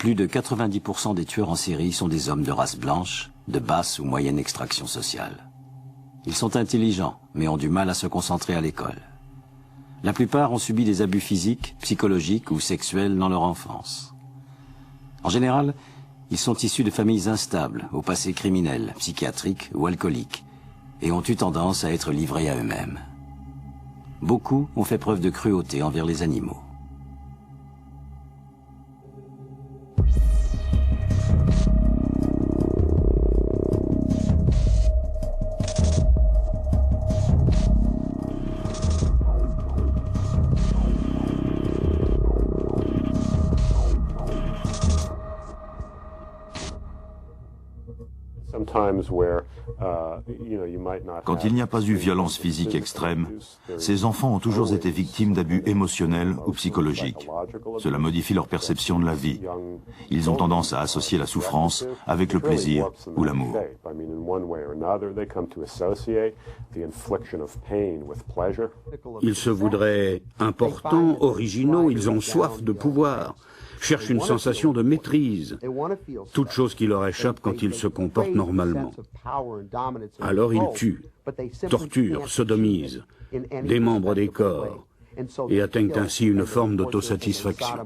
Plus de 90% des tueurs en série sont des hommes de race blanche, de basse ou moyenne extraction sociale. Ils sont intelligents, mais ont du mal à se concentrer à l'école. La plupart ont subi des abus physiques, psychologiques ou sexuels dans leur enfance. En général, ils sont issus de familles instables, au passé criminel, psychiatrique ou alcoolique, et ont eu tendance à être livrés à eux-mêmes. Beaucoup ont fait preuve de cruauté envers les animaux. Quand il n'y a pas eu violence physique extrême, ces enfants ont toujours été victimes d'abus émotionnels ou psychologiques. Cela modifie leur perception de la vie. Ils ont tendance à associer la souffrance avec le plaisir ou l'amour. Ils se voudraient importants, originaux, ils ont soif de pouvoir, cherchent une sensation de maîtrise, toute chose qui leur échappe quand ils se comportent normalement. Alors ils tuent, torturent, sodomisent, démembrent des corps et atteignent ainsi une forme d'autosatisfaction.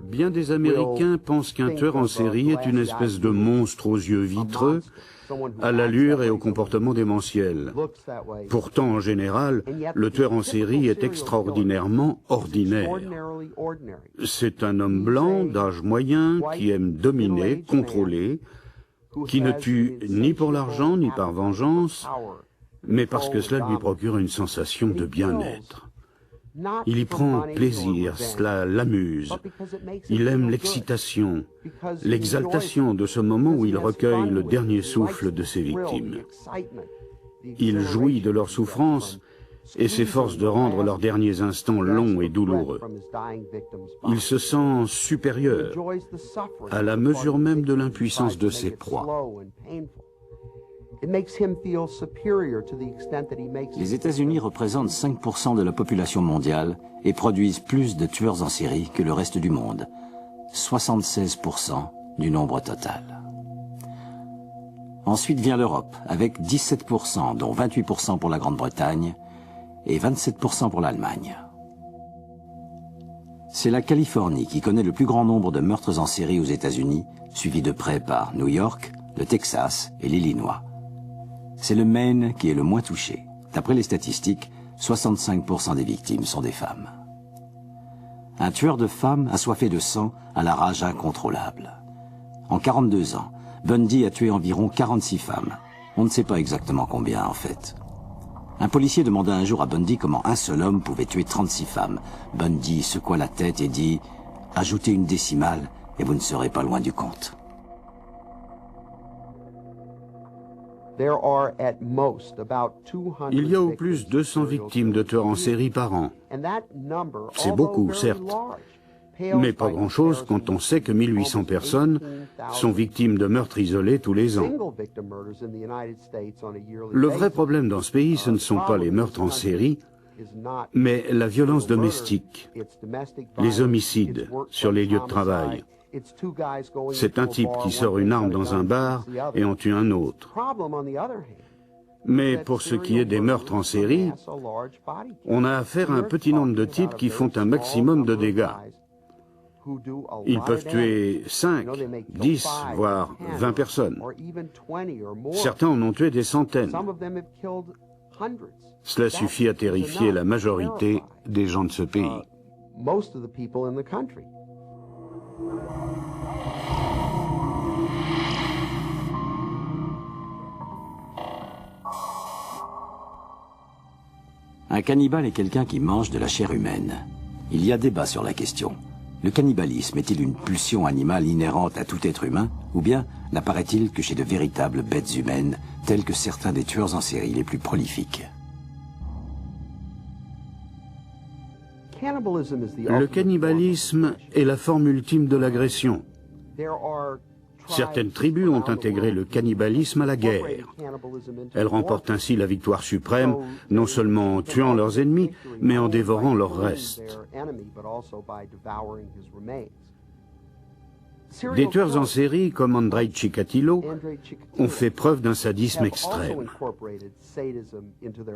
Bien des Américains pensent qu'un tueur en série est une espèce de monstre aux yeux vitreux, à l'allure et au comportement démentiel. Pourtant, en général, le tueur en série est extraordinairement ordinaire. C'est un homme blanc, d'âge moyen, qui aime dominer, contrôler, qui ne tue ni pour l'argent ni par vengeance, mais parce que cela lui procure une sensation de bien-être. Il y prend plaisir, cela l'amuse. Il aime l'excitation, l'exaltation de ce moment où il recueille le dernier souffle de ses victimes. Il jouit de leur souffrance et s'efforce de rendre leurs derniers instants longs et douloureux. Il se sent supérieur, à la mesure même de l'impuissance de ses proies. Les États-Unis représentent 5% de la population mondiale et produisent plus de tueurs en série que le reste du monde, 76% du nombre total. Ensuite vient l'Europe, avec 17%, dont 28% pour la Grande-Bretagne et 27% pour l'Allemagne. C'est la Californie qui connaît le plus grand nombre de meurtres en série aux États-Unis, suivi de près par New York, le Texas et l'Illinois. C'est le Maine qui est le moins touché. D'après les statistiques, 65% des victimes sont des femmes. Un tueur de femmes assoiffé de sang a la rage incontrôlable. En 42 ans, Bundy a tué environ 46 femmes. On ne sait pas exactement combien en fait. Un policier demanda un jour à Bundy comment un seul homme pouvait tuer 36 femmes. Bundy secoua la tête et dit « Ajoutez une décimale et vous ne serez pas loin du compte ». Il y a au plus 200 victimes de tueurs en série par an. C'est beaucoup, certes, mais pas grand-chose quand on sait que 1800 personnes sont victimes de meurtres isolés tous les ans. Le vrai problème dans ce pays, ce ne sont pas les meurtres en série, mais la violence domestique, les homicides sur les lieux de travail. C'est un type qui sort une arme dans un bar et en tue un autre. Mais pour ce qui est des meurtres en série, on a affaire à un petit nombre de types qui font un maximum de dégâts. Ils peuvent tuer 5, 10, voire 20 personnes. Certains en ont tué des centaines. Cela suffit à terrifier la majorité des gens de ce pays. Un cannibale est quelqu'un qui mange de la chair humaine. Il y a débat sur la question. Le cannibalisme est-il une pulsion animale inhérente à tout être humain, ou bien n'apparaît-il que chez de véritables bêtes humaines, tels que certains des tueurs en série les plus prolifiques? Le cannibalisme est la forme ultime de l'agression. Certaines tribus ont intégré le cannibalisme à la guerre. Elles remportent ainsi la victoire suprême, non seulement en tuant leurs ennemis, mais en dévorant leurs restes. Des tueurs en série comme Andrei Chikatilo ont fait preuve d'un sadisme extrême.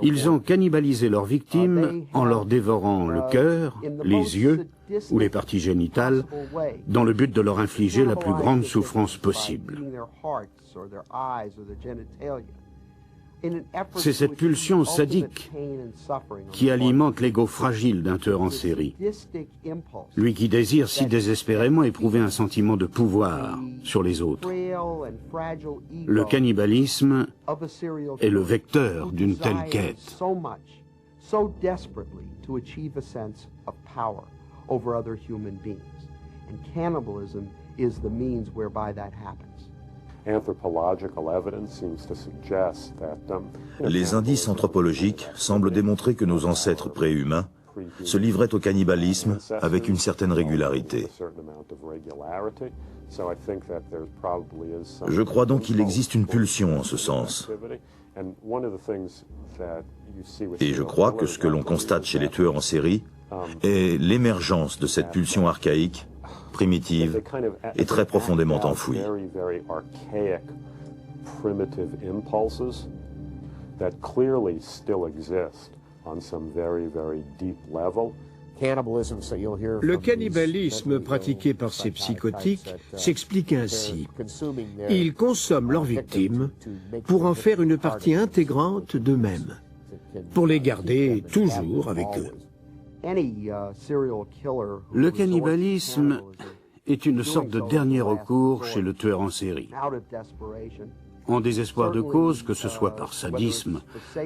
Ils ont cannibalisé leurs victimes en leur dévorant le cœur, les yeux ou les parties génitales, dans le but de leur infliger la plus grande souffrance possible. C'est cette pulsion sadique qui alimente l'ego fragile d'un tueur en série, lui qui désire si désespérément éprouver un sentiment de pouvoir sur les autres. Le cannibalisme est le vecteur d'une telle quête. Les indices anthropologiques semblent démontrer que nos ancêtres préhumains se livraient au cannibalisme avec une certaine régularité. Je crois donc qu'il existe une pulsion en ce sens. Et je crois que ce que l'on constate chez les tueurs en série est l'émergence de cette pulsion archaïque, primitive et très profondément enfouie. Le cannibalisme pratiqué par ces psychotiques s'explique ainsi. Ils consomment leurs victimes pour en faire une partie intégrante d'eux-mêmes, pour les garder toujours avec eux. Le cannibalisme est une sorte de dernier recours chez le tueur en série. En désespoir de cause, que ce soit par sadisme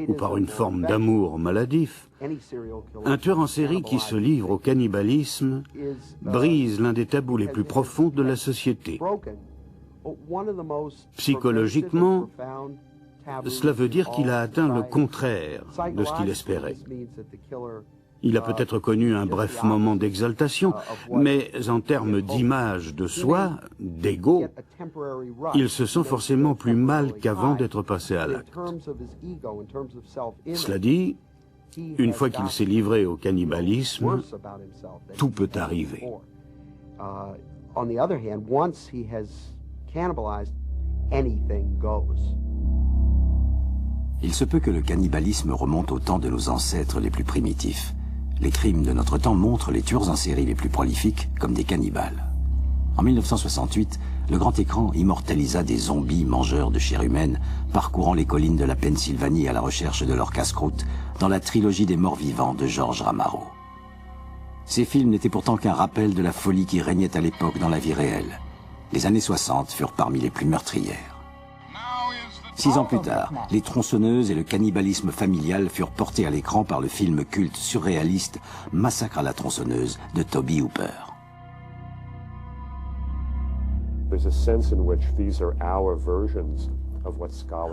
ou par une forme d'amour maladif, un tueur en série qui se livre au cannibalisme brise l'un des tabous les plus profonds de la société. Psychologiquement, cela veut dire qu'il a atteint le contraire de ce qu'il espérait. Il a peut-être connu un bref moment d'exaltation, mais en termes d'image de soi, d'ego, il se sent forcément plus mal qu'avant d'être passé à l'acte. Cela dit, une fois qu'il s'est livré au cannibalisme, tout peut arriver. Il se peut que le cannibalisme remonte au temps de nos ancêtres les plus primitifs. Les crimes de notre temps montrent les tueurs en série les plus prolifiques comme des cannibales. En 1968, le grand écran immortalisa des zombies mangeurs de chair humaine parcourant les collines de la Pennsylvanie à la recherche de leur casse-croûte dans la trilogie des morts vivants de George Romero. Ces films n'étaient pourtant qu'un rappel de la folie qui régnait à l'époque dans la vie réelle. Les années 60 furent parmi les plus meurtrières. 6 ans plus tard, les tronçonneuses et le cannibalisme familial furent portés à l'écran par le film culte surréaliste Massacre à la tronçonneuse de Tobe Hooper.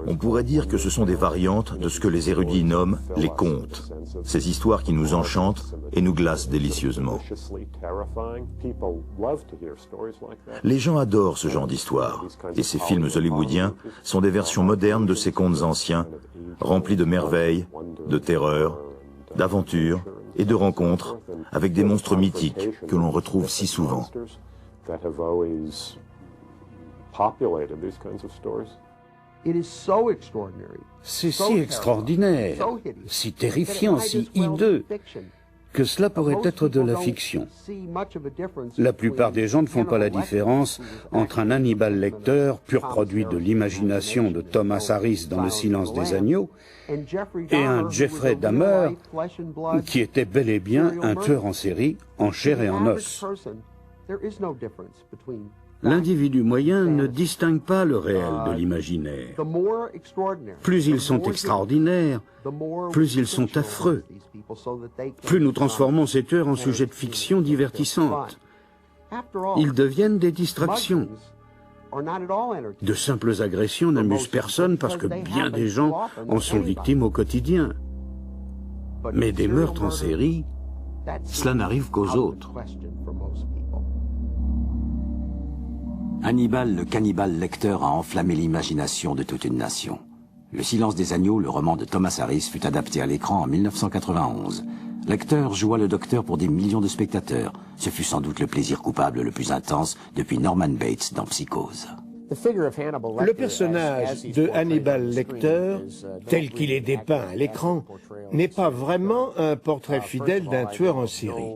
On pourrait dire que ce sont des variantes de ce que les érudits nomment les contes, ces histoires qui nous enchantent et nous glacent délicieusement. Les gens adorent ce genre d'histoires, et ces films hollywoodiens sont des versions modernes de ces contes anciens, remplis de merveilles, de terreur, d'aventures et de rencontres avec des monstres mythiques que l'on retrouve si souvent. C'est si extraordinaire, si terrifiant, si hideux, que cela pourrait être de la fiction. La plupart des gens ne font pas la différence entre un Hannibal Lecter, pur produit de l'imagination de Thomas Harris dans Le silence des agneaux, et un Jeffrey Dahmer, qui était bel et bien un tueur en série, en chair et en os. L'individu moyen ne distingue pas le réel de l'imaginaire. Plus ils sont extraordinaires, plus ils sont affreux. Plus nous transformons ces tueurs en sujets de fiction divertissantes. Ils deviennent des distractions. De simples agressions n'amusent personne parce que bien des gens en sont victimes au quotidien. Mais des meurtres en série, cela n'arrive qu'aux autres. Hannibal, le cannibale Lecter, a enflammé l'imagination de toute une nation. Le silence des agneaux, le roman de Thomas Harris, fut adapté à l'écran en 1991. Lecter joua le docteur pour des millions de spectateurs. Ce fut sans doute le plaisir coupable le plus intense depuis Norman Bates dans Psychose. Le personnage de Hannibal Lecter, tel qu'il est dépeint à l'écran, n'est pas vraiment un portrait fidèle d'un tueur en série.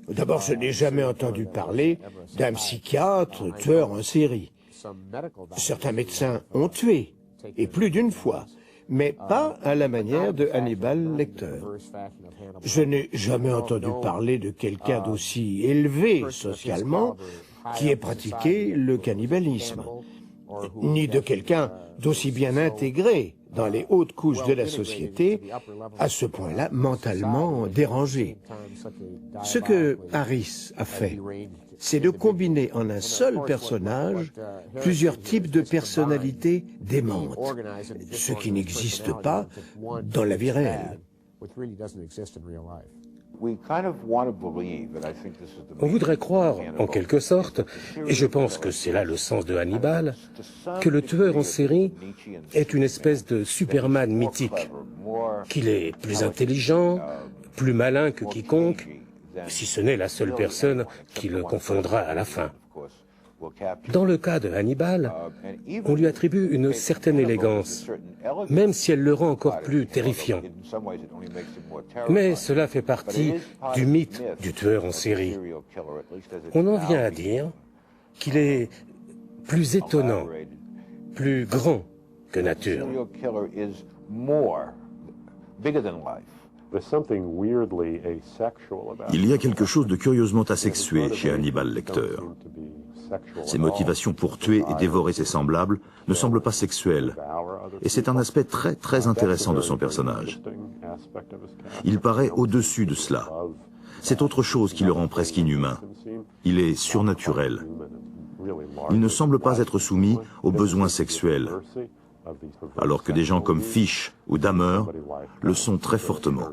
D'abord, je n'ai jamais entendu parler d'un psychiatre tueur en série. Certains médecins ont tué, et plus d'une fois, mais pas à la manière de Hannibal Lecter. Je n'ai jamais entendu parler de quelqu'un d'aussi élevé socialement qui ait pratiqué le cannibalisme, ni de quelqu'un d'aussi bien intégré dans les hautes couches de la société, à ce point-là mentalement dérangé. Ce que Harris a fait, c'est de combiner en un seul personnage plusieurs types de personnalités démentes, ce qui n'existe pas dans la vie réelle. On voudrait croire, en quelque sorte, et je pense que c'est là le sens de Hannibal, que le tueur en série est une espèce de Superman mythique, qu'il est plus intelligent, plus malin que quiconque, si ce n'est la seule personne qui le confondra à la fin. Dans le cas de Hannibal, on lui attribue une certaine élégance, même si elle le rend encore plus terrifiant. Mais cela fait partie du mythe du tueur en série. On en vient à dire qu'il est plus étonnant, plus grand que nature. Il y a quelque chose de curieusement asexué chez Hannibal Lecter. Ses motivations pour tuer et dévorer ses semblables ne semblent pas sexuelles, et c'est un aspect très intéressant de son personnage. Il paraît au-dessus de cela. C'est autre chose qui le rend presque inhumain. Il est surnaturel. Il ne semble pas être soumis aux besoins sexuels, alors que des gens comme Fish ou Dahmer le sont très fortement.